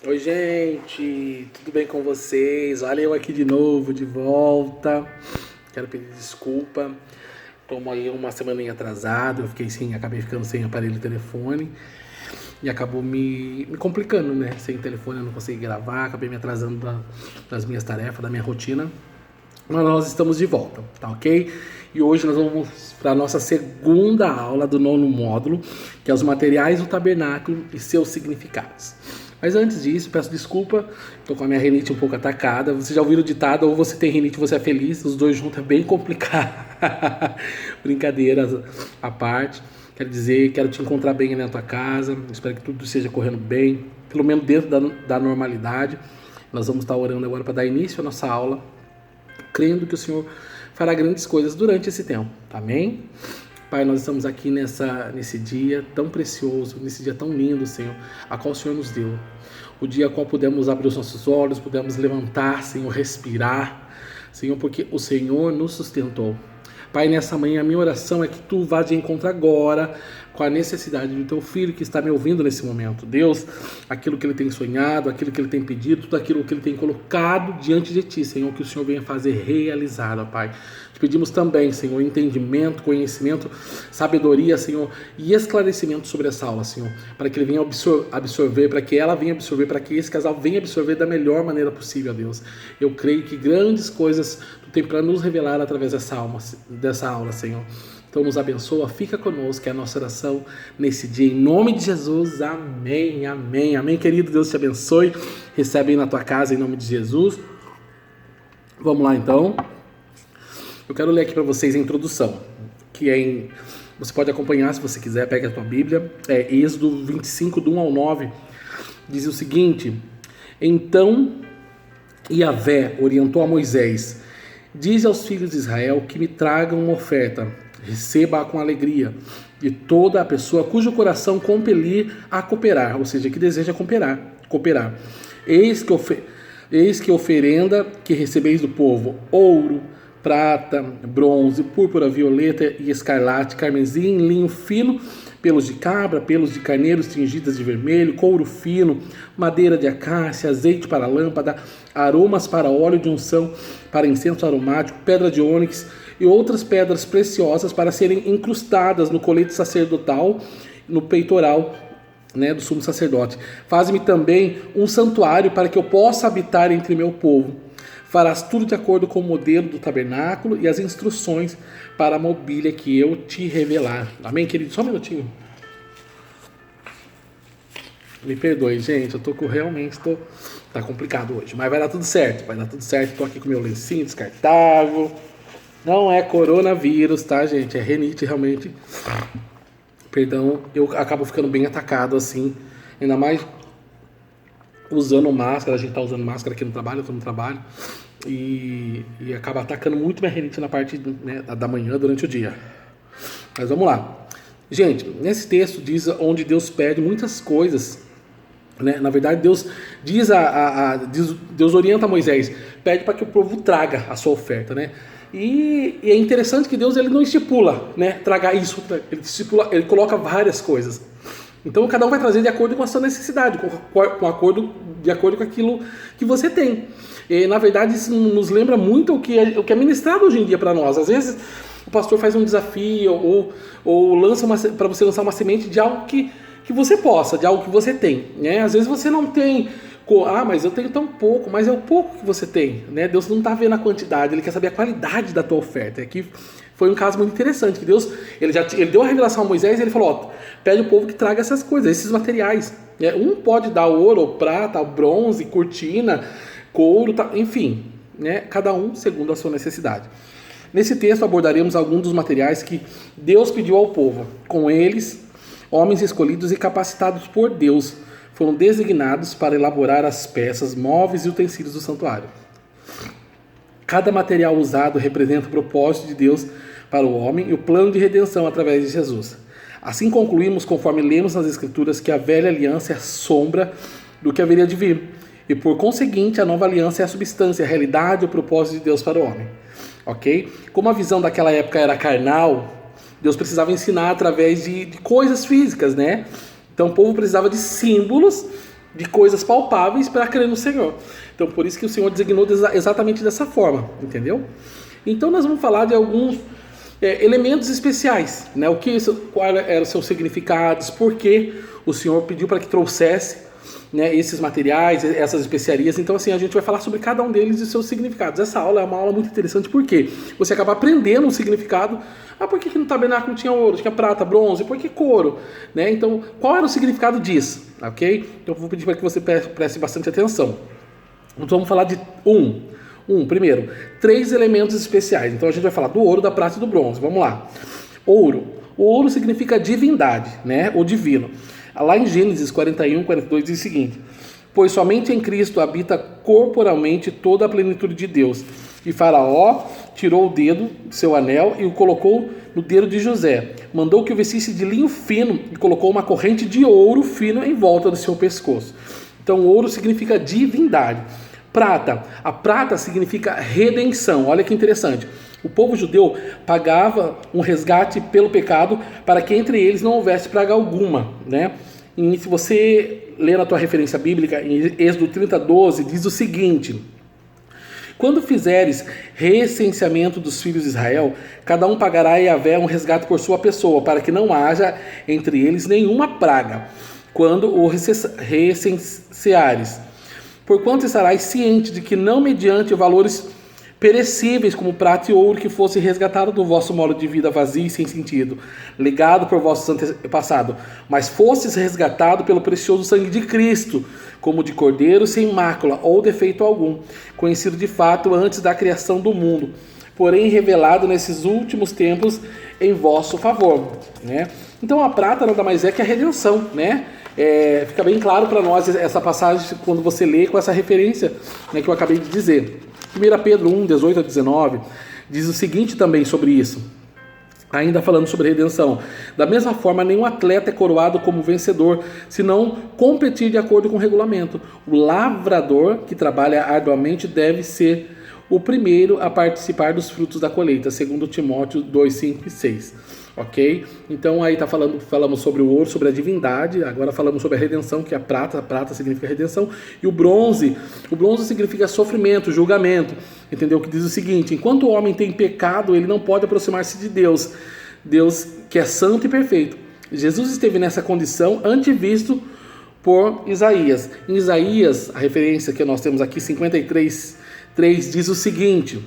Oi, gente, tudo bem com vocês? Olha eu aqui de novo, de volta. Quero pedir desculpa. Tomo aí uma semaninha atrasado, acabei ficando sem aparelho de telefone e acabou me complicando, né? Sem telefone eu não consegui gravar, acabei me atrasando das minhas tarefas, da minha rotina. Mas nós estamos de volta, tá ok? E hoje nós vamos para a nossa segunda aula do nono módulo, que é os materiais do tabernáculo e seus significados. Mas antes disso, peço desculpa, estou com a minha rinite um pouco atacada. Você já ouviu o ditado, ou você tem rinite ou você é feliz, os dois juntos é bem complicado. Brincadeiras à parte. Quero te encontrar bem na tua casa, espero que tudo esteja correndo bem, pelo menos dentro da normalidade. Nós vamos estar orando agora para dar início à nossa aula, crendo que o Senhor fará grandes coisas durante esse tempo, amém? Pai, nós estamos aqui nesse dia tão precioso, nesse dia tão lindo, Senhor, a qual o Senhor nos deu. O dia a qual pudemos abrir os nossos olhos, pudemos levantar, Senhor, respirar, Senhor, porque o Senhor nos sustentou. Pai, nessa manhã a minha oração é que Tu vá de encontro agora com a necessidade do Teu filho que está me ouvindo nesse momento. Deus, aquilo que ele tem sonhado, aquilo que ele tem pedido, tudo aquilo que ele tem colocado diante de Ti, Senhor, que o Senhor venha fazer realizar, ó Pai. Te pedimos também, Senhor, entendimento, conhecimento, sabedoria, Senhor, e esclarecimento sobre essa aula, Senhor, para que ele venha absorver, para que ela venha absorver, para que esse casal venha absorver da melhor maneira possível, ó Deus. Eu creio que grandes coisas Tu tem para nos revelar através dessa aula, Senhor. Então nos abençoa, fica conosco, é a nossa oração nesse dia, em nome de Jesus, amém, amém, amém, querido, Deus te abençoe, recebe aí na tua casa, em nome de Jesus. Vamos lá então, eu quero ler aqui para vocês a introdução, você pode acompanhar se você quiser, pega a tua Bíblia, Êxodo 25, do 1 ao 9, diz o seguinte: Então Yahvé orientou a Moisés: Dize aos filhos de Israel que me tragam uma oferta, receba-a com alegria, de toda a pessoa cujo coração compelir a cooperar, ou seja, que deseja cooperar. Eis que oferenda que recebeis do povo: ouro, prata, bronze, púrpura, violeta e escarlate, carmesim, linho fino, pelos de cabra, pelos de carneiros tingidas de vermelho, couro fino, madeira de acácia, azeite para lâmpada, aromas para óleo de unção, para incenso aromático, pedra de ônix e outras pedras preciosas para serem incrustadas no colete sacerdotal, no peitoral, do sumo sacerdote. Faz-me também um santuário para que eu possa habitar entre meu povo. Farás tudo de acordo com o modelo do tabernáculo e as instruções para a mobília que eu te revelar. Amém, querido? Só um minutinho. Me perdoe, gente, tá complicado hoje, mas vai dar tudo certo, tô aqui com meu lencinho descartável, não é coronavírus, tá, gente, é rinite realmente, perdão, eu acabo ficando bem atacado assim, ainda mais usando máscara, a gente tá usando máscara aqui no trabalho, eu tô no trabalho, e acaba atacando muito minha rinite na parte da manhã, durante o dia, mas vamos lá. Gente, nesse texto diz onde Deus pede muitas coisas, na verdade, Deus Deus orienta Moisés, pede para que o povo traga a sua oferta, E é interessante que Deus ele não estipula, traga isso, ele coloca várias coisas. Então cada um vai trazer de acordo com a sua necessidade, de acordo com aquilo que você tem. E, na verdade, isso nos lembra muito o que é ministrado hoje em dia para nós. Às vezes o pastor faz um desafio ou lança para você lançar uma semente de algo que você possa, de algo que você tem, Às vezes você não tem, mas eu tenho tão pouco, mas é o pouco que você tem, Deus não está vendo a quantidade, Ele quer saber a qualidade da tua oferta. Aqui foi um caso muito interessante, que Deus, ele deu a revelação a Moisés e ele falou, pede o povo que traga essas coisas, esses materiais. Um pode dar ouro, prata, bronze, cortina, couro, enfim, cada um segundo a sua necessidade. Nesse texto abordaremos alguns dos materiais que Deus pediu ao povo. Com eles, homens escolhidos e capacitados por Deus foram designados para elaborar as peças, móveis e utensílios do santuário. Cada material usado representa o propósito de Deus para o homem e o plano de redenção através de Jesus. Assim concluímos, conforme lemos nas Escrituras, que a velha aliança é a sombra do que haveria de vir. E por conseguinte, a nova aliança é a substância, a realidade e o propósito de Deus para o homem. Ok? Como a visão daquela época era carnal, Deus precisava ensinar através de coisas físicas, Então o povo precisava de símbolos de coisas palpáveis para crer no Senhor. Então, por isso que o Senhor designou exatamente dessa forma, entendeu? Então, nós vamos falar de alguns elementos especiais, né? Qual eram os seus significados, por que o Senhor pediu para que trouxesse, né, esses materiais, essas especiarias. Então, assim, a gente vai falar sobre cada um deles e seus significados. Essa aula é uma aula muito interessante porque você acaba aprendendo o significado. Por que no tabernáculo tinha ouro, tinha prata, bronze? Por que couro? Né? Então, qual era o significado disso? Ok? Então, eu vou pedir para que você preste bastante atenção. Então, vamos falar de primeiro, 3 elementos especiais. Então, a gente vai falar do ouro, da prata e do bronze. Vamos lá. Ouro. O ouro significa divindade, né? Ou divino. Lá em Gênesis 41:42 diz o seguinte: pois somente em Cristo habita corporalmente toda a plenitude de Deus. E Faraó tirou o dedo do seu anel e o colocou no dedo de José. Mandou que o vestisse de linho fino e colocou uma corrente de ouro fino em volta do seu pescoço. Então, ouro significa divindade. Prata. A prata significa redenção. Olha que interessante. O povo judeu pagava um resgate pelo pecado para que entre eles não houvesse praga alguma, né? E se você ler na tua referência bíblica, em Êxodo 30:12, diz o seguinte: quando fizeres recenseamento dos filhos de Israel, cada um pagará a Yahvé um resgate por sua pessoa, para que não haja entre eles nenhuma praga, quando o recenseares. Porquanto estarás ciente de que não mediante valores perecíveis como prata e ouro que fosse resgatado do vosso modo de vida vazio e sem sentido, legado por vossos antepassados, mas fostes resgatado pelo precioso sangue de Cristo, como de cordeiro sem mácula ou defeito algum, conhecido de fato antes da criação do mundo, porém revelado nesses últimos tempos em vosso favor, né? Então a prata nada mais é que a redenção, né? Fica bem claro para nós essa passagem quando você lê com essa referência, né, que eu acabei de dizer. 1 Pedro 1:18-19 diz o seguinte também sobre isso, ainda falando sobre redenção: da mesma forma, nenhum atleta é coroado como vencedor, se não competir de acordo com o regulamento. O lavrador que trabalha arduamente deve ser o primeiro a participar dos frutos da colheita, segundo Timóteo 2:5-6. Ok? Então aí falamos sobre o ouro, sobre a divindade. Agora falamos sobre a redenção, que é a prata significa redenção, e o bronze significa sofrimento, julgamento, entendeu? Que diz o seguinte: enquanto o homem tem pecado, ele não pode aproximar-se de Deus que é santo e perfeito. Jesus esteve nessa condição antevisto por Isaías. Em Isaías, a referência que nós temos aqui, 53:3, diz o seguinte: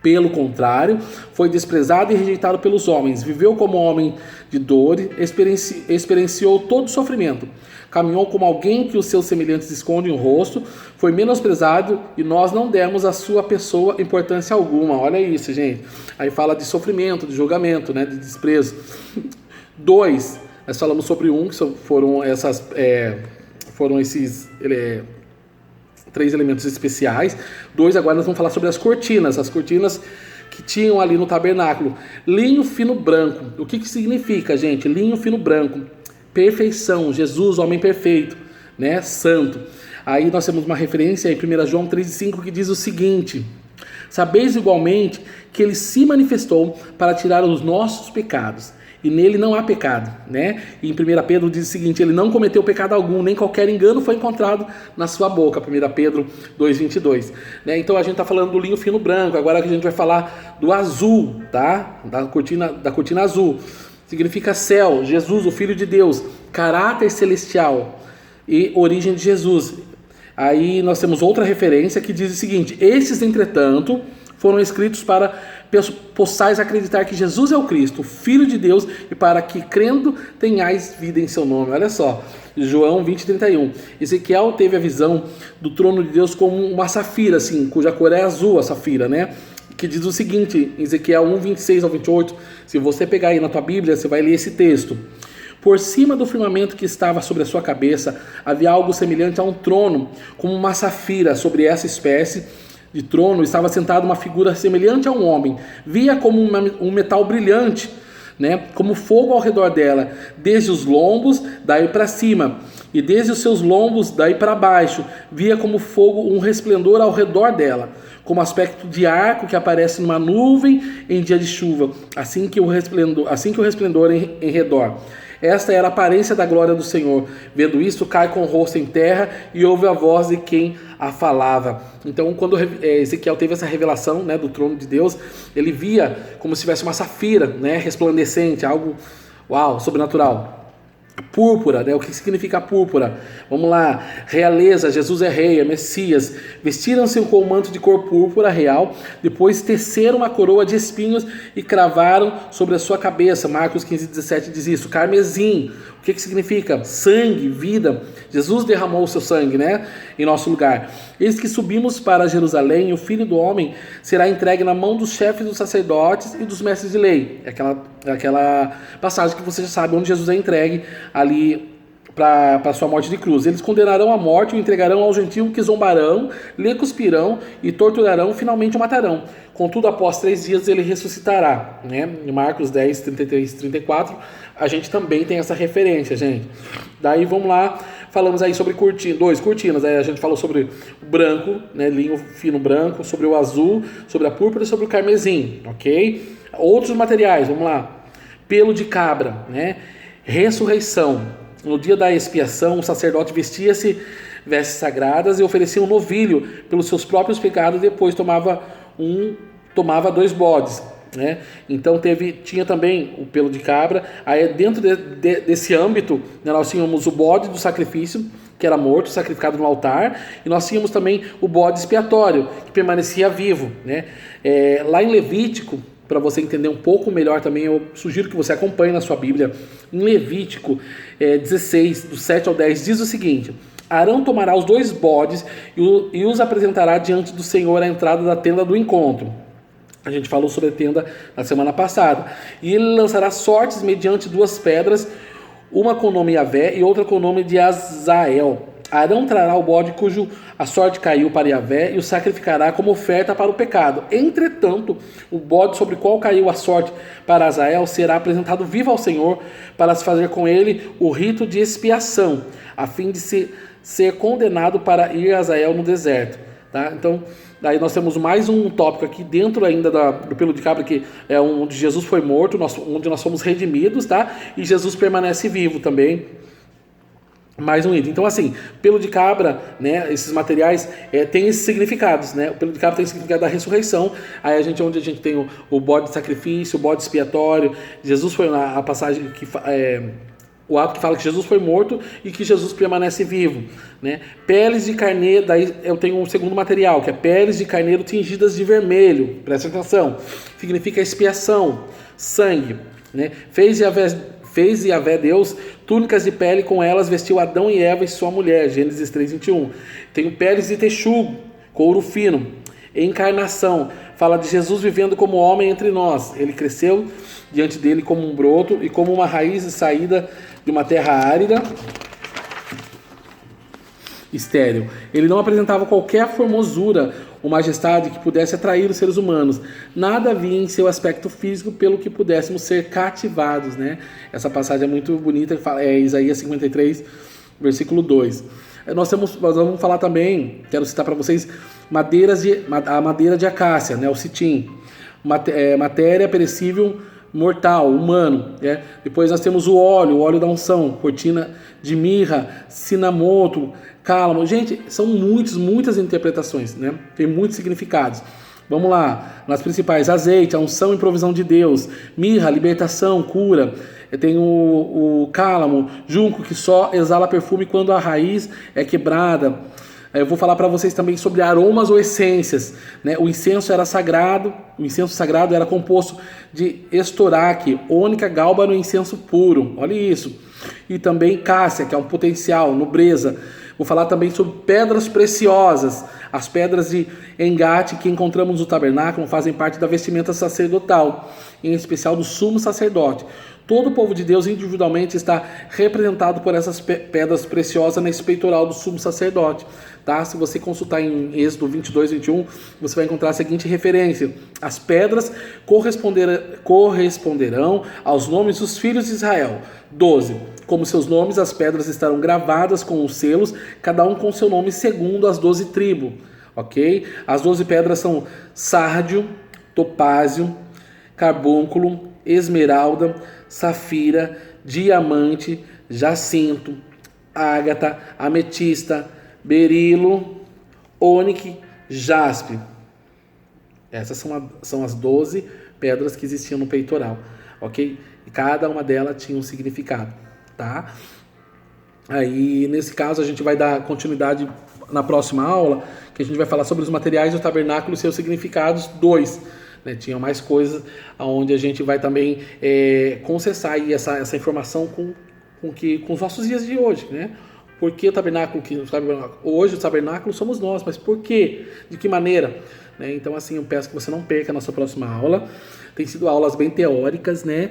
pelo contrário, foi desprezado e rejeitado pelos homens, viveu como homem de dor, experienciou todo o sofrimento, caminhou como alguém que os seus semelhantes escondem o rosto, foi menosprezado e nós não demos à sua pessoa importância alguma. Olha isso, gente. Aí fala de sofrimento, de julgamento, né, de desprezo. 2, nós falamos sobre que foram esses 3 elementos especiais. 2, agora nós vamos falar sobre as cortinas que tinham ali no tabernáculo. Linho fino branco. O que significa, gente? Linho fino branco. Perfeição. Jesus, homem perfeito, né? Santo. Aí nós temos uma referência em 1 João 3:5 que diz o seguinte: sabeis igualmente que ele se manifestou para tirar os nossos pecados, e nele não há pecado, né? E em 1 Pedro diz o seguinte: ele não cometeu pecado algum, nem qualquer engano foi encontrado na sua boca. 1 Pedro 2:22, né? Então a gente está falando do linho fino branco. Agora a gente vai falar do azul, tá? Da cortina azul. Significa céu, Jesus, o Filho de Deus, caráter celestial e origem de Jesus. Aí nós temos outra referência que diz o seguinte: esses, entretanto, foram escritos para possais acreditar que Jesus é o Cristo, o Filho de Deus, e para que, crendo, tenhais vida em seu nome. Olha só, João 20:31. Ezequiel teve a visão do trono de Deus como uma safira, assim, cuja cor é azul, a safira, né? Que diz o seguinte, em Ezequiel 1:26-28, se você pegar aí na tua Bíblia, você vai ler esse texto: por cima do firmamento que estava sobre a sua cabeça, havia algo semelhante a um trono, como uma safira. Sobre essa espécie de trono estava sentada uma figura semelhante a um homem. Via como um metal brilhante, né, como fogo ao redor dela, desde os lombos daí para cima, e desde os seus lombos daí para baixo. Via como fogo um resplendor ao redor dela, como aspecto de arco que aparece numa nuvem em dia de chuva, assim que o resplendor em redor. Esta era a aparência da glória do Senhor. Vendo isso, cai com o rosto em terra e ouve a voz de quem a falava. Então, quando Ezequiel teve essa revelação, né, do trono de Deus, ele via como se tivesse uma safira, né, resplandecente, algo, uau, sobrenatural. Púrpura, né? O que significa púrpura? Vamos lá, realeza, Jesus é rei, é Messias. Vestiram-se com o manto de cor púrpura real, depois teceram uma coroa de espinhos e cravaram sobre a sua cabeça. Marcos 15:17 diz isso. Carmesim, o que significa? Sangue, vida. Jesus derramou o seu sangue, né, em nosso lugar. Eis que subimos para Jerusalém, e o Filho do Homem será entregue na mão dos chefes dos sacerdotes e dos mestres de lei. É aquela passagem que você já sabe, onde Jesus é entregue ali para a sua morte de cruz. Eles condenarão à morte e o entregarão ao gentio, que zombarão, lhe cuspirão e torturarão, finalmente o matarão. Contudo, após 3 dias ele ressuscitará, né? Em Marcos 10, 33 e 34, a gente também tem essa referência, gente. Daí vamos lá, falamos aí sobre cortinas, aí a gente falou sobre o branco, né, linho fino branco, sobre o azul, sobre a púrpura e sobre o carmesim, ok? Outros materiais, vamos lá. Pelo de cabra, né? Ressurreição. No dia da expiação, o sacerdote vestia-se vestes sagradas e oferecia um novilho pelos seus próprios pecados, e depois tomava 2 bodes, né? Então tinha também o pelo de cabra. Aí dentro desse âmbito, né, nós tínhamos o bode do sacrifício, que era morto, sacrificado no altar, e nós tínhamos também o bode expiatório, que permanecia vivo, né? Lá em Levítico, para você entender um pouco melhor também, eu sugiro que você acompanhe na sua Bíblia. Em Levítico 16, do 7 ao 10, diz o seguinte: Arão tomará os 2 bodes e os apresentará diante do Senhor à entrada da tenda do encontro. A gente falou sobre a tenda na semana passada. E ele lançará sortes mediante 2 pedras, uma com o nome Yavé e outra com o nome de Azael. Arão trará o bode cujo a sorte caiu para Yavé e o sacrificará como oferta para o pecado. Entretanto, o bode sobre o qual caiu a sorte para Azael será apresentado vivo ao Senhor, para se fazer com ele o rito de expiação, a fim de ser condenado para ir a Azael no deserto. Tá? Então, daí nós temos mais um tópico aqui dentro ainda do pelo de cabra, que é onde Jesus foi morto, onde nós somos redimidos, tá? E Jesus permanece vivo também. Mais um item. Então, assim, pelo de cabra, né, esses materiais têm esses significados, né? O pelo de cabra tem o significado da ressurreição. Aí onde a gente tem o bode de sacrifício, o bode expiatório. Jesus foi a passagem que o ato que fala que Jesus foi morto e que Jesus permanece vivo, né? Peles de carneiro, daí eu tenho um segundo material, que é peles de carneiro tingidas de vermelho. Presta atenção. Significa expiação, sangue, né? Fez Yavé Deus túnicas de pele, com elas vestiu Adão e Eva e sua mulher. Gênesis 3:21. Tenho peles de texugo, couro fino. Encarnação, fala de Jesus vivendo como homem entre nós. Ele cresceu diante dele como um broto e como uma raiz saída de uma terra árida, estéril. Ele não apresentava qualquer formosura ou majestade que pudesse atrair os seres humanos. Nada havia em seu aspecto físico pelo que pudéssemos ser cativados, né? Essa passagem é muito bonita, é Isaías 53, versículo 2. Nós vamos falar também, quero citar para vocês, a madeira de acácia, né? O citim, matéria perecível, mortal, humano, né? Depois nós temos o óleo da unção, cortina de mirra, cinamoto, cálamo. Gente, são muitas interpretações, né? Tem muitos significados. Vamos lá, nas principais: azeite, a unção e provisão de Deus; mirra, libertação, cura; tem o cálamo, junco, que só exala perfume quando a raiz é quebrada. Eu vou falar para vocês também sobre aromas ou essências, né? O incenso era sagrado. O incenso sagrado era composto de estoraque, ônica, gálbano e incenso puro. Olha isso. E também cássia, que é um potencial, nobreza. Vou falar também sobre pedras preciosas. As pedras de engate que encontramos no tabernáculo fazem parte da vestimenta sacerdotal, em especial do sumo sacerdote. Todo o povo de Deus individualmente está representado por essas pedras preciosas nesse peitoral do sumo sacerdote. Tá? Se você consultar em Êxodo 22:21, você vai encontrar a seguinte referência: as pedras corresponderão aos nomes dos filhos de Israel. 12. Como seus nomes, as pedras estarão gravadas com os selos, cada um com seu nome segundo as 12 tribos. Ok? As 12 pedras são sárdio, topázio, carbúnculo, esmeralda, safira, diamante, jacinto, ágata, ametista, berilo, ônix, jaspe. Essas são as 12 pedras que existiam no peitoral, ok? E cada uma delas tinha um significado, tá? Aí, nesse caso, a gente vai dar continuidade na próxima aula, que a gente vai falar sobre os materiais do tabernáculo e seus significados 2. Né? Tinha mais coisas onde a gente vai também concessar aí essa informação com os nossos dias de hoje, né? Por que o tabernáculo? Hoje o tabernáculo somos nós, mas por quê? De que maneira? Né? Então, assim, eu peço que você não perca a nossa próxima aula. Tem sido aulas bem teóricas, né?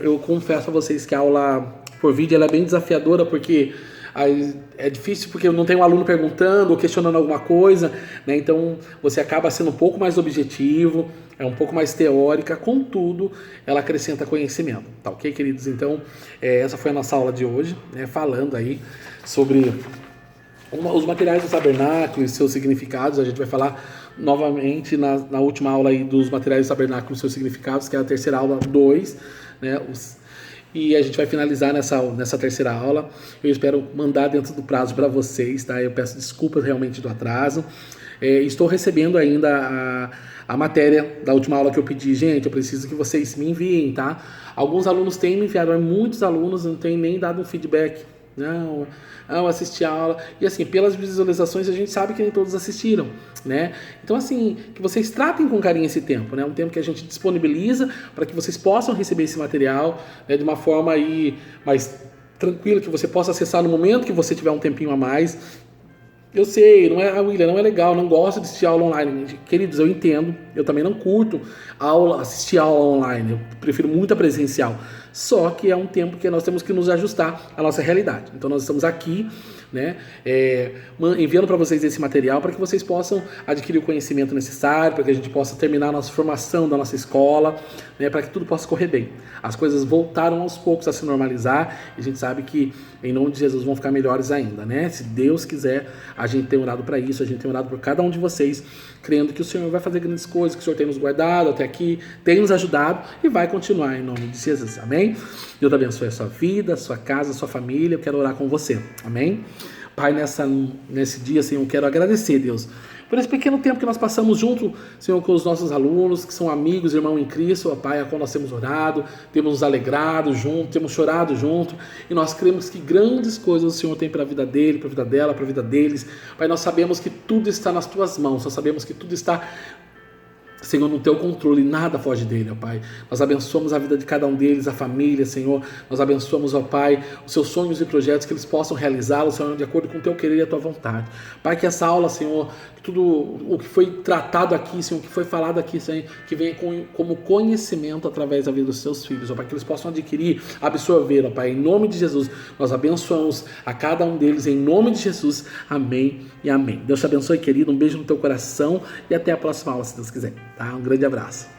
Eu confesso a vocês que a aula por vídeo ela é bem desafiadora, porque aí é difícil porque não tem um aluno perguntando ou questionando alguma coisa, né? Então você acaba sendo um pouco mais objetivo, é um pouco mais teórica, contudo ela acrescenta conhecimento, tá ok, queridos? Então essa foi a nossa aula de hoje, né? Falando aí sobre os materiais do tabernáculo e seus significados. A gente vai falar novamente na última aula aí dos materiais do tabernáculo e seus significados, que é a terceira aula 2, né? E a gente vai finalizar nessa terceira aula. Eu espero mandar dentro do prazo para vocês, tá? Eu peço desculpas realmente do atraso. Estou recebendo ainda a matéria da última aula que eu pedi. Gente, eu preciso que vocês me enviem, tá? Alguns alunos têm me enviado, mas muitos alunos não têm nem dado um feedback. Não, assisti a aula. E assim, pelas visualizações a gente sabe que nem todos assistiram, né? Então assim, que vocês tratem com carinho esse tempo, né? Um tempo que a gente disponibiliza para que vocês possam receber esse material, né, de uma forma aí mais tranquila, que você possa acessar no momento que você tiver um tempinho a mais. Eu sei, William, não é legal, não gosto de assistir aula online. Queridos, eu entendo, eu também não curto assistir aula online, eu prefiro muito a presencial. Só que é um tempo que nós temos que nos ajustar à nossa realidade. Então nós estamos aqui, né, enviando para vocês esse material para que vocês possam adquirir o conhecimento necessário, para que a gente possa terminar a nossa formação da nossa escola, né, para que tudo possa correr bem. As coisas voltaram aos poucos a se normalizar e a gente sabe que em nome de Jesus vão ficar melhores ainda, né? Se Deus quiser, a gente tem orado para isso, a gente tem orado por cada um de vocês, crendo que o Senhor vai fazer grandes coisas, que o Senhor tem nos guardado até aqui, tem nos ajudado e vai continuar em nome de Jesus, amém? Deus abençoe a sua vida, a sua casa, a sua família. Eu quero orar com você, amém? Pai, nesse dia, Senhor, eu quero agradecer, Deus, por esse pequeno tempo que nós passamos junto, Senhor, com os nossos alunos, que são amigos, irmãos em Cristo, ó Pai, a qual nós temos orado, temos nos alegrado junto, temos chorado junto, e nós cremos que grandes coisas o Senhor tem para a vida dele, para a vida dela, para a vida deles. Pai, nós sabemos que tudo está nas tuas mãos, nós sabemos que tudo está, Senhor, no teu controle, nada foge dele, ó Pai. Nós abençoamos a vida de cada um deles, a família, Senhor. Nós abençoamos, ó Pai, os seus sonhos e projetos, que eles possam realizá-los, Senhor, de acordo com o teu querer e a tua vontade. Pai, que essa aula, Senhor, que tudo o que foi tratado aqui, Senhor, o que foi falado aqui, Senhor, que venha como conhecimento através da vida dos seus filhos, ó Pai, que eles possam adquirir, absorver, ó Pai, em nome de Jesus. Nós abençoamos a cada um deles, em nome de Jesus. Amém e amém. Deus te abençoe, querido. Um beijo no teu coração e até a próxima aula, se Deus quiser. Tá? Um grande abraço.